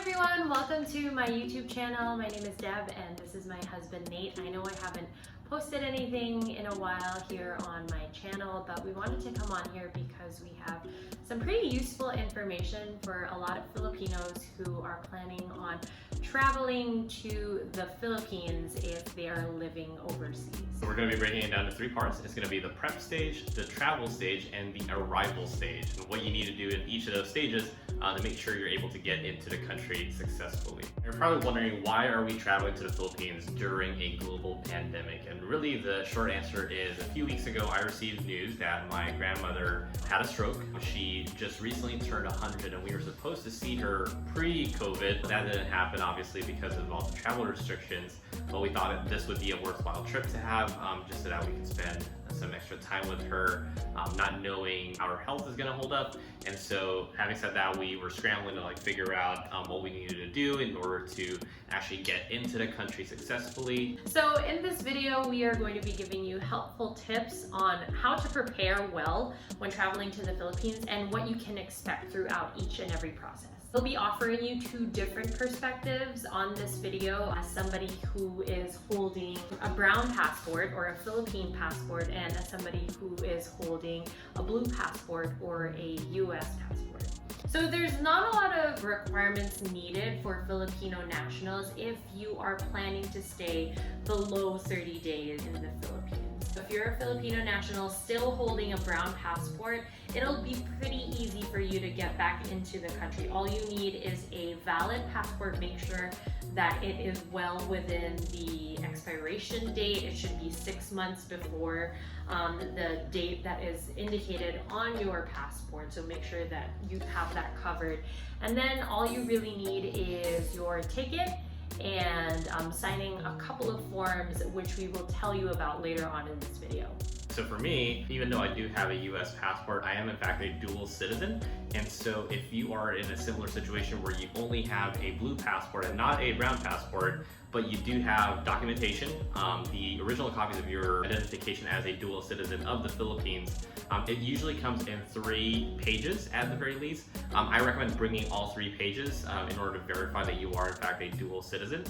everyone, welcome to my YouTube channel. My name is Deb and this is my husband Nate. I know I haven't posted anything in a while here on my channel, but we wanted to come on here because we have some pretty useful information for a lot of Filipinos who are planning on traveling to the Philippines if they are living overseas. So we're going to be breaking it down to three parts. It's going to be the prep stage, the travel stage, and the arrival stage, and what you need to do in each of those stages to make sure you're able to get into the country successfully. You're probably wondering, why are we traveling to the Philippines during a global pandemic? And really the short answer is, a few weeks ago I received news that my grandmother had a stroke. She just recently turned 100 and we were supposed to see her pre-COVID. That didn't happen obviously because of all the travel restrictions, but we thought this would be a worthwhile trip to have just so that we could spend some extra time with her, not knowing how her health is going to hold up. And so having said that, we were scrambling to figure out what we needed to do in order to actually get into the country successfully. So in this video, we are going to be giving you helpful tips on how to prepare well when traveling to the Philippines and what you can expect throughout each and every process. We'll be offering you two different perspectives on this video, as somebody who is holding a brown passport or a Philippine passport, and as somebody who is holding a blue passport or a US passport. So there's not a lot of requirements needed for Filipino nationals if you are planning to stay below 30 days in the Philippines. If you're a Filipino national still holding a brown passport, it'll be pretty easy for you to get back into the country. All you need is a valid passport. Make sure that it is well within the expiration date. It should be 6 months before the date that is indicated on your passport. So make sure that you have that covered. And then all you really need is your ticket and signing a couple of forms, which we will tell you about later on in this video. So for me, even though I do have a US passport, I am in fact a dual citizen. And so if you are in a similar situation where you only have a blue passport and not a brown passport, but you do have documentation, the original copies of your identification as a dual citizen of the Philippines, it usually comes in 3 pages at the very least. I recommend bringing all 3 pages in order to verify that you are in fact a dual citizen,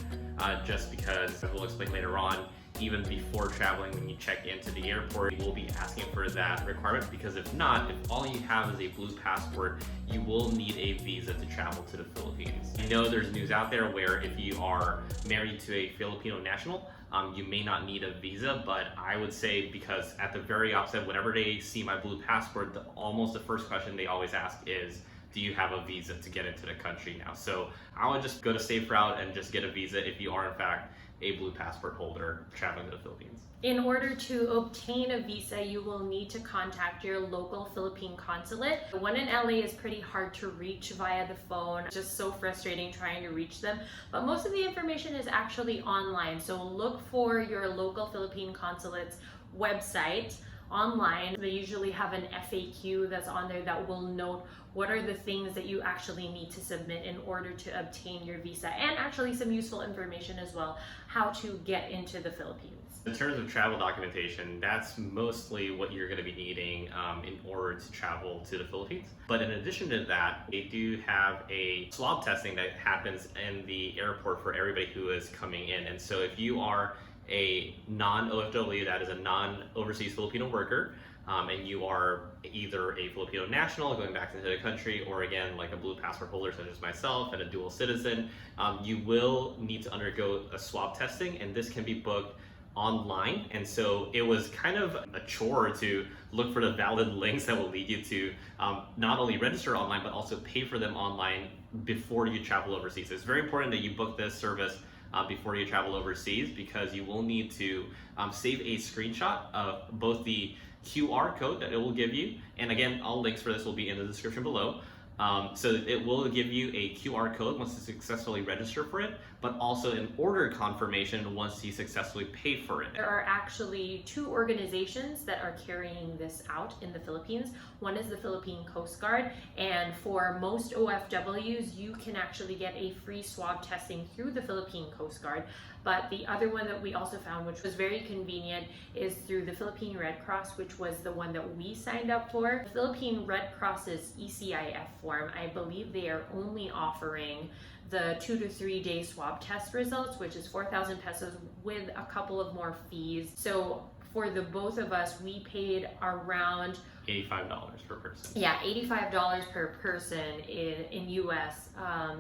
just because, as we'll explain later on, even before traveling, when you check into the airport, you will be asking for that requirement, because if not, if all you have is a blue passport, you will need a visa to travel to the Philippines. I know there's news out there where if you are married to a Filipino national, you may not need a visa, but I would say, because at the very outset, whenever they see my blue passport, almost the first question they always ask is, do you have a visa to get into the country now? So I would just go to safe route and just get a visa if you are in fact a blue passport holder traveling to the Philippines. In order to obtain a visa, you will need to contact your local Philippine consulate. The one in LA is pretty hard to reach via the phone. It's just so frustrating trying to reach them. But most of the information is actually online. So look for your local Philippine consulate's website online. They usually have an FAQ that's on there that will note what are the things that you actually need to submit in order to obtain your visa, and actually some useful information as well, how to get into the Philippines. In terms of travel documentation, that's mostly what you're going to be needing in order to travel to the Philippines. But in addition to that, they do have a swab testing that happens in the airport for everybody who is coming in. And so if you are a non-OFW, that is a non-overseas Filipino worker, and you are either a Filipino national going back into the country, or again, like a blue passport holder such as myself and a dual citizen, you will need to undergo a swab testing, and this can be booked online. And so it was kind of a chore to look for the valid links that will lead you to not only register online, but also pay for them online before you travel overseas. So it's very important that you book this service before you travel overseas, because you will need to save a screenshot of both the QR code that it will give you, and again, all links for this will be in the description below. So it will give you a QR code once you successfully register for it, but also an order confirmation once you successfully pay for it. There are actually 2 organizations that are carrying this out in the Philippines. One is the Philippine Coast Guard, and for most OFWs, you can actually get a free swab testing through the Philippine Coast Guard. But the other one that we also found, which was very convenient, is through the Philippine Red Cross, which was the one that we signed up for. The Philippine Red Cross's ECIF form, I believe they are only offering the 2 to 3 day swab test results, which is 4,000 pesos with a couple of more fees. So for the both of us, we paid around $85 per person. Yeah, $85 per person in US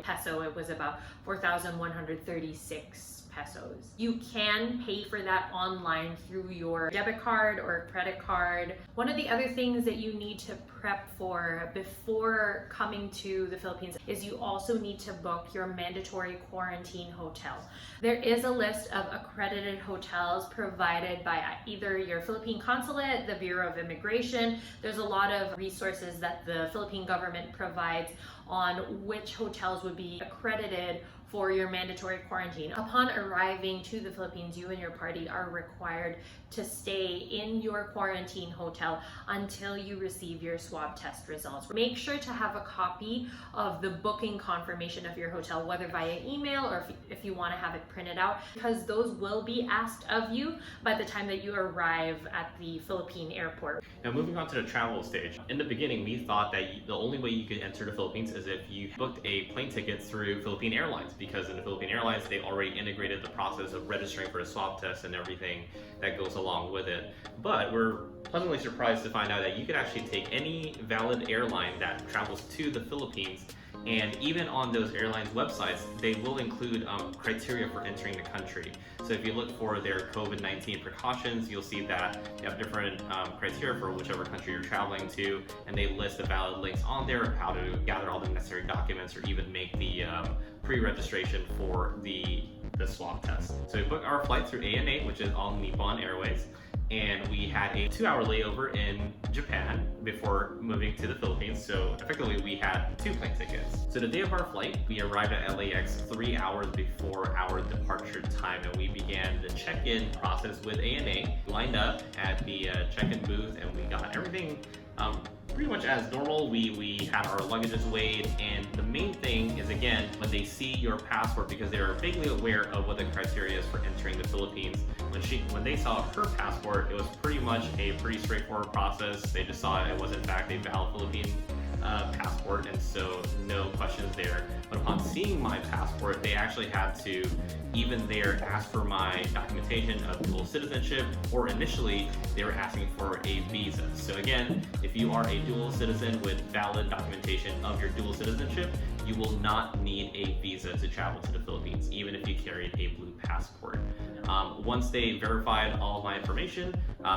peso. It was about 4,136 pesos. You can pay for that online through your debit card or credit card. One of the other things that you need to prep for before coming to the Philippines is you also need to book your mandatory quarantine hotel. There is a list of accredited hotels provided by either your Philippine consulate, the Bureau of Immigration. There's a lot of resources that the Philippine government provides on which hotels would be accredited for your mandatory quarantine. Upon arriving to the Philippines, you and your party are required to stay in your quarantine hotel until you receive your swab test results. Make sure to have a copy of the booking confirmation of your hotel, whether via email or if you want to have it printed out, because those will be asked of you by the time that you arrive at the Philippine airport. Now moving on to the travel stage. In the beginning, we thought that the only way you could enter the Philippines is if you booked a plane ticket through Philippine Airlines, because in the Philippine Airlines, they already integrated the process of registering for a swab test and everything that goes along with it. But we're pleasantly surprised to find out that you could actually take any valid airline that travels to the Philippines, and even on those airlines' websites, they will include criteria for entering the country. So if you look for their COVID-19 precautions, you'll see that they have different criteria for whichever country you're traveling to, and they list the valid links on there of how to gather all the necessary documents or even make the pre-registration for the swab test. So we booked our flight through ANA, which is All Nippon Airways, and we had a 2-hour layover in Japan before moving to the Philippines. So effectively we had 2 plane tickets. So the day of our flight, we arrived at LAX 3 hours before our departure time, and we began the check-in process with ANA. Lined up at the check-in booth, and we got everything pretty much as normal. We had our luggages weighed, and the main thing is, again, when they see your passport, because they are vaguely aware of what the criteria is for entering the Philippines, when they saw her passport, it was pretty much a pretty straightforward process. They just saw it was in fact a valid Philippine passport, and so no questions there. But upon seeing my passport, they actually had to even there ask for my documentation of dual citizenship, or initially they were asking for a visa. So again, if you are a dual citizen with valid documentation of your dual citizenship, you will not need a visa to travel to the Philippines, even if you carried a blue passport. Once they verified all of my information,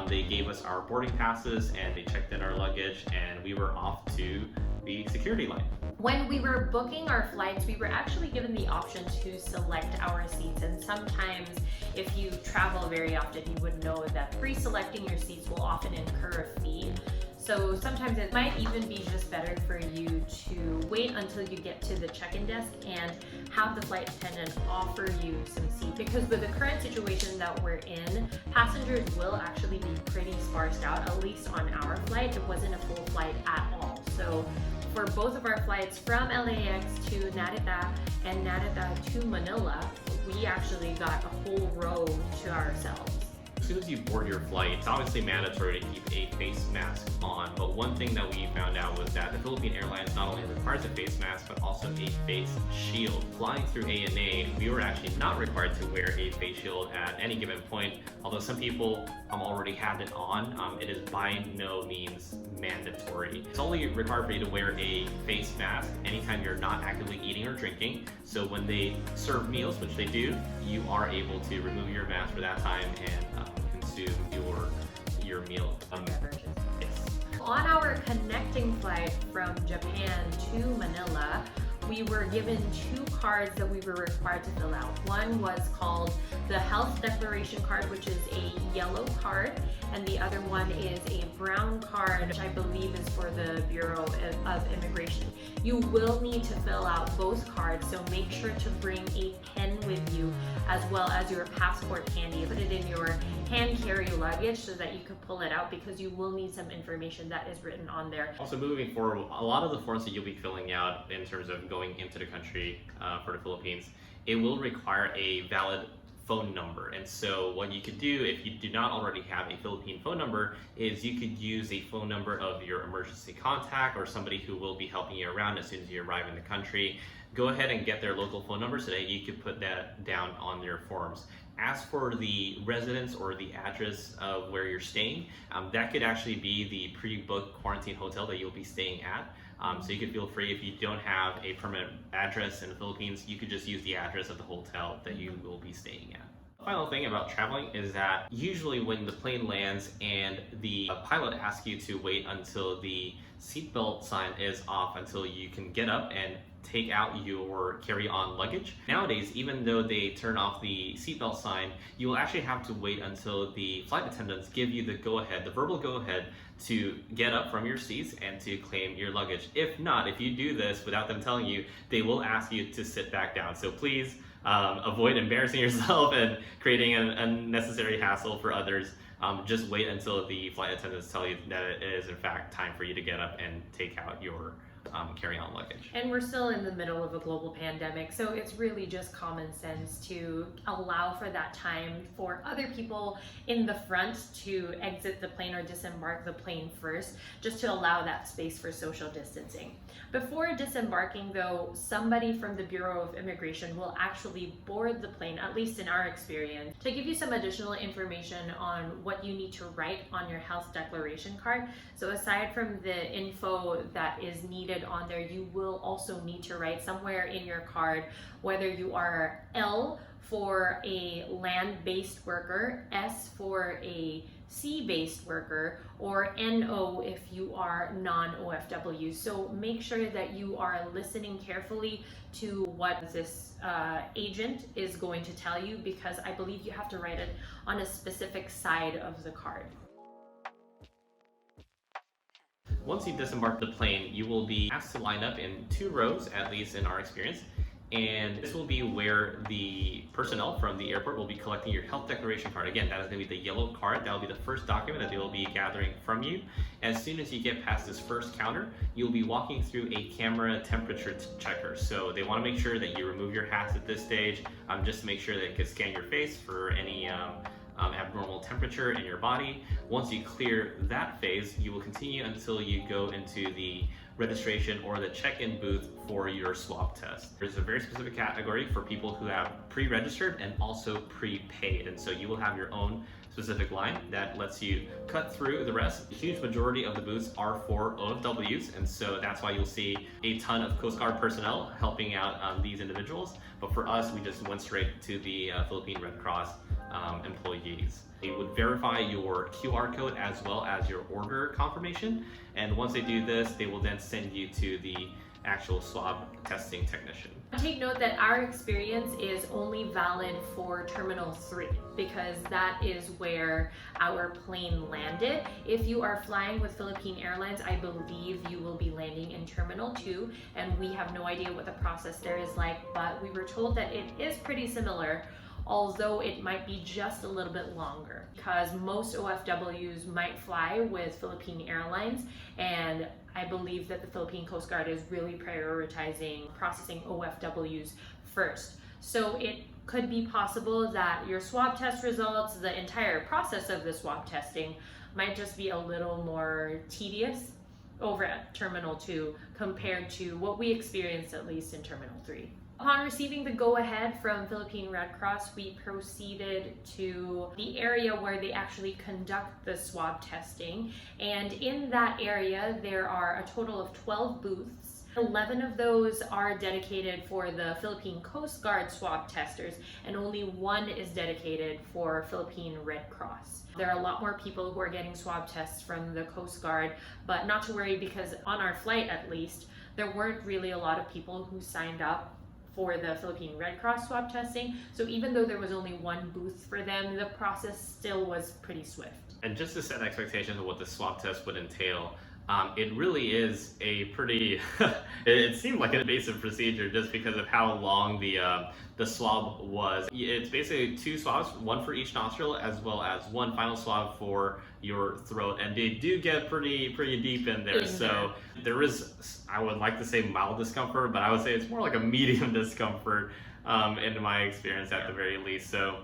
they gave us our boarding passes and they checked in our luggage, and we were off to the security line. When we were booking our flights, we were actually given the option to select our seats, and sometimes if you travel very often, you would know that pre-selecting your seats will often incur a fee. So sometimes it might even be just better for you to wait until you get to the check-in desk and have the flight attendant offer you some seats. Because with the current situation that we're in, passengers will actually be pretty sparsed out. At least on our flight, it wasn't a full flight at all. So for both of our flights from LAX to Narita and Narita to Manila, we actually got a whole row to ourselves. As soon as you board your flight, it's obviously mandatory to keep a face mask on, but one thing that we found out was that the Philippine Airlines not only requires a face mask, but also a face shield. Flying through ANA, we were actually not required to wear a face shield at any given point, although some people already had it on. It is by no means mandatory. It's only required for you to wear a face mask anytime you're not actively eating or drinking. So when they serve meals, which they do, you are able to remove your mask for that time and consume your meal. Yes. On our connecting flight from Japan to Manila, we were given 2 cards that we were required to fill out. One was called the Health Declaration card, which is a yellow card, and the other one is a brown card, which I believe is for the Bureau of Immigration. You will need to fill out both cards, so make sure to bring a pen with you as well as your passport handy. Put it in your hand carry luggage so that you can pull it out, because you will need some information that is written on there. Also, moving forward, a lot of the forms that you'll be filling out in terms of going into the country for the Philippines, it will require a valid phone number. And so what you could do if you do not already have a Philippine phone number is you could use a phone number of your emergency contact or somebody who will be helping you around as soon as you arrive in the country. go ahead and get their local phone number so that you could put that down on your forms. As for the residence or the address of where you're staying, that could actually be the pre-booked quarantine hotel that you'll be staying at. So you could feel free, if you don't have a permanent address in the Philippines, you could just use the address of the hotel that you will be staying at. Final thing about traveling is that usually when the plane lands and the pilot asks you to wait until the seatbelt sign is off until you can get up and take out your carry-on luggage. Nowadays, even though they turn off the seatbelt sign, you will actually have to wait until the flight attendants give you the go-ahead, the verbal go-ahead to get up from your seats and to claim your luggage. If not, if you do this without them telling you, they will ask you to sit back down. So please avoid embarrassing yourself and creating an unnecessary hassle for others. Just wait until the flight attendants tell you that it is in fact time for you to get up and take out your carry-on luggage. And we're still in the middle of a global pandemic, so it's really just common sense to allow for that time for other people in the front to exit the plane or disembark the plane first, just to allow that space for social distancing. Before disembarking though, somebody from the Bureau of Immigration will actually board the plane, at least in our experience, to give you some additional information on what you need to write on your health declaration card. So aside from the info that is needed on there, you will also need to write somewhere in your card whether you are L for a land-based worker, S for a sea-based worker, or NO if you are non-OFW. So make sure that you are listening carefully to what this agent is going to tell you, because I believe you have to write it on a specific side of the card. Once you disembark the plane, you will be asked to line up in 2 rows, at least in our experience. And this will be where the personnel from the airport will be collecting your health declaration card. Again, that is going to be the yellow card. That will be the first document that they will be gathering from you. As soon as you get past this first counter, you'll be walking through a camera temperature checker. So they want to make sure that you remove your hats at this stage, just to make sure they can scan your face for any abnormal temperature in your body. Once you clear that phase, you will continue until you go into the registration or the check-in booth for your swab test. There's a very specific category for people who have pre-registered and also prepaid, and so you will have your own specific line that lets you cut through the rest. A huge majority of the booths are for OFWs, and so that's why you'll see a ton of Coast Guard personnel helping out these individuals. But for us, we just went straight to the Philippine Red Cross employees. They would verify your QR code as well as your order confirmation, and once they do this, they will then send you to the actual swab testing technician. Take note that our experience is only valid for Terminal 3 because that is where our plane landed. If you are flying with Philippine Airlines, I believe you will be landing in Terminal 2, and we have no idea what the process there is like, but we were told that it is pretty similar, although it might be just a little bit longer because most OFWs might fly with Philippine Airlines, and I believe that the Philippine Coast Guard is really prioritizing processing OFWs first. So it could be possible that your swab test results, the entire process of the swab testing, might just be a little more tedious over at Terminal 2 compared to what we experienced at least in Terminal 3. Upon receiving the go-ahead from Philippine Red Cross, we proceeded to the area where they actually conduct the swab testing. And in that area, there are a total of 12 booths. 11 of those are dedicated for the Philippine Coast Guard swab testers, and only 1 is dedicated for Philippine Red Cross. There are a lot more people who are getting swab tests from the Coast Guard, but not to worry, because on our flight at least, there weren't really a lot of people who signed up for the Philippine Red Cross swab testing. So even though there was only 1 booth for them, the process still was pretty swift. And just to set expectations of what the swab test would entail, it really is a pretty, it seemed like an invasive procedure just because of how long the swab was. It's basically 2 swabs, 1 for each nostril, as well as 1 final swab for your throat. And they do get pretty deep in there. So there is, I would like to say mild discomfort, but I would say it's more like a medium discomfort in my experience at the very least. So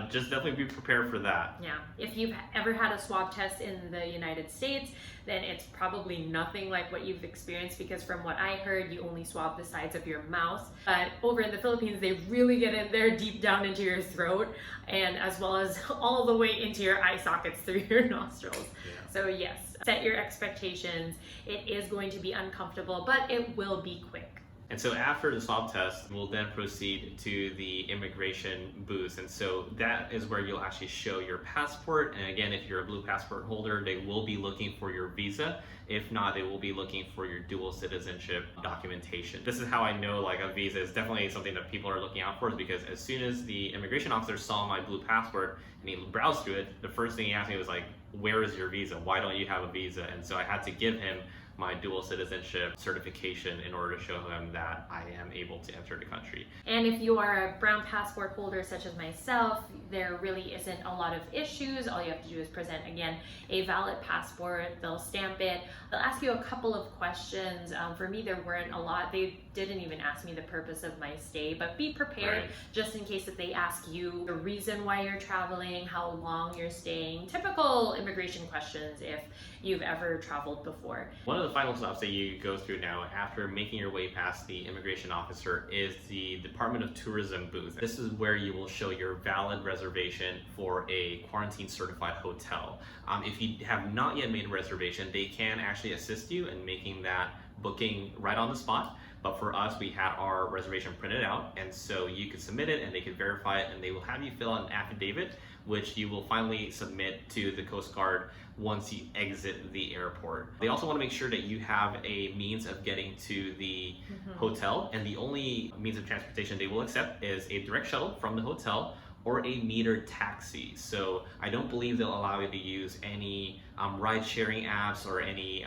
just definitely be prepared for that. Yeah, if you've ever had a swab test in the United States, then it's probably nothing like what you've experienced, because from what I heard, you only swab the sides of your mouth. But over in the Philippines, they really get in there deep down into your throat, and as well as all the way into your eye sockets through your nostrils. Yeah. So yes, set your expectations. It is going to be uncomfortable, but it will be quick. And so after the swab test, we'll then proceed to the immigration booth. And so that is where you'll actually show your passport. And again, if you're a blue passport holder, they will be looking for your visa. If not, they will be looking for your dual citizenship documentation. This is how I know like a visa is definitely something that people are looking out for, because as soon as the immigration officer saw my blue passport and he browsed through it, the first thing he asked me was like, where is your visa? Why don't you have a visa? And so I had to give him my dual citizenship certification in order to show him that I am able to enter the country. And if you are a brown passport holder such as myself, there really isn't a lot of issues. All you have to do is present, again, a valid passport. They'll stamp it. They'll ask you a couple of questions. For me, there weren't a lot. They didn't even ask me the purpose of my stay, but be prepared just in case that they ask you the reason why you're traveling, how long you're staying, typical immigration questions if you've ever traveled before. One of the final stops that you go through now after making your way past the immigration officer is the Department of Tourism booth. This is where you will show your valid reservation for a quarantine certified hotel. If you have not yet made a reservation, they can actually assist you in making that booking right on the spot. But for us, we had our reservation printed out, and so you could submit it and they could verify it, and they will have you fill out an affidavit, which you will finally submit to the Coast Guard once you exit the airport. They also want to make sure that you have a means of getting to the hotel, and the only means of transportation they will accept is a direct shuttle from the hotel or a metered taxi. So I don't believe they'll allow you to use any ride-sharing apps or any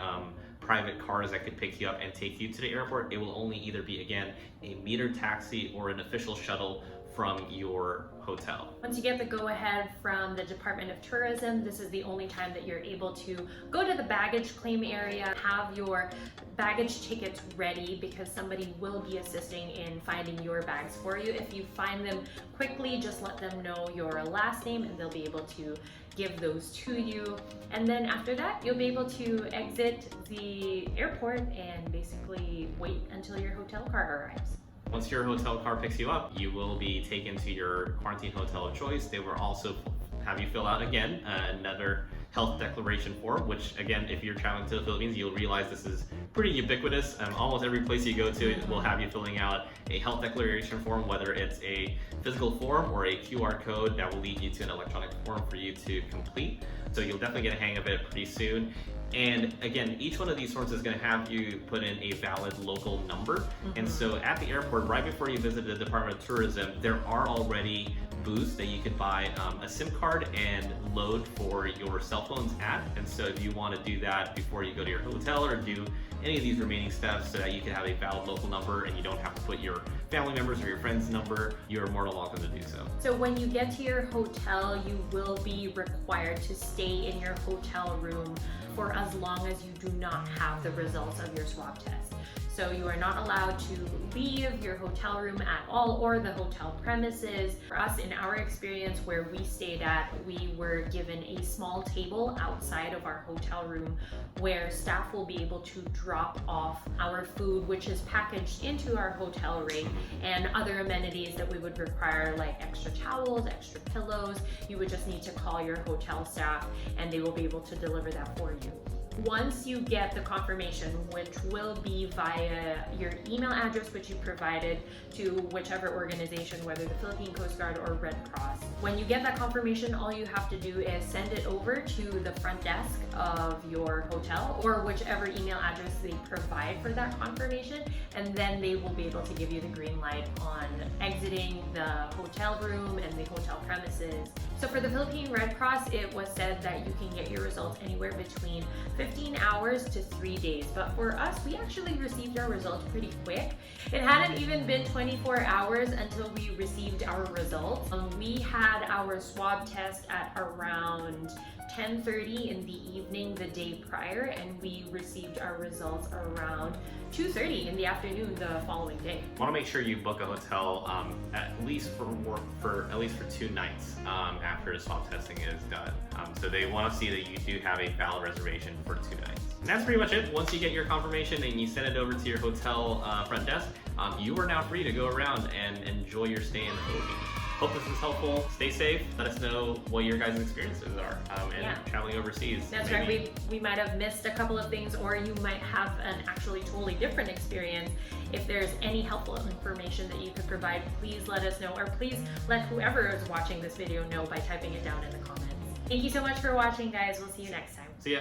private cars that could pick you up and take you to the airport. It will only either be, again, a metered taxi or an official shuttle from your hotel. Once you get the go-ahead from the Department of Tourism, this is the only time that you're able to go to the baggage claim area, have your baggage tickets ready, because somebody will be assisting in finding your bags for you. If you find them quickly, just let them know your last name and they'll be able to give those to you. And then after that, you'll be able to exit the airport and basically wait until your hotel car arrives. Once your hotel car picks you up, you will be taken to your quarantine hotel of choice. They will also have you fill out again another health declaration form, which again, if you're traveling to the Philippines, you'll realize this is pretty ubiquitous. Almost every place you go to will have you filling out a health declaration form, whether it's a physical form or a QR code that will lead you to an electronic form for you to complete. So you'll definitely get a hang of it pretty soon. And again, each one of these forms is going to have you put in a valid local number. And so at the airport, right before you visit the Department of Tourism, there are already booths that you could buy a SIM card and load for your cell phones at. And so if you want to do that before you go to your hotel or do any of these remaining steps so that you can have a valid local number and you don't have to put your family members or your friend's number, you're more than welcome to do so. So when you get to your hotel, you will be required to stay in your hotel room for as long as you do not have the results of your swab test. So you are not allowed to leave your hotel room at all or the hotel premises. For us, in our experience where we stayed at, we were given a small table outside of our hotel room where staff will be able to drop off our food, which is packaged into our hotel rig, and other amenities that we would require, like extra towels, extra pillows. You would just need to call your hotel staff and they will be able to deliver that for you. Once you get the confirmation, which will be via your email address, which you provided to whichever organization, whether the Philippine Coast Guard or Red Cross, when you get that confirmation, all you have to do is send it over to the front desk of your hotel or whichever email address they provide for that confirmation, and then they will be able to give you the green light on exiting the hotel room and the hotel premises. So for the Philippine Red Cross, it was said that you can get your results anywhere between 15 15 hours to 3 days, but for us, we actually received our results pretty quick. It hadn't even been 24 hours until we received our results. We had our swab test at around 10:30 in the evening the day prior, and we received our results around 2:30 in the afternoon the following day. Want to make sure you book a hotel at least for 2 nights after the swab testing is done. So they want to see that you do have a valid reservation for 2 nights. And that's pretty much it. Once you get your confirmation and you send it over to your hotel front desk, you are now free to go around and enjoy your stay in the Philippines. Hope this was helpful. Stay safe. Let us know what your guys' experiences are traveling overseas. That's right. We might have missed a couple of things, or you might have an actually totally different experience. If there's any helpful information that you could provide, please let us know, or please let whoever is watching this video know by typing it down in the comments. Thank you so much for watching, guys. We'll see you next time. See ya.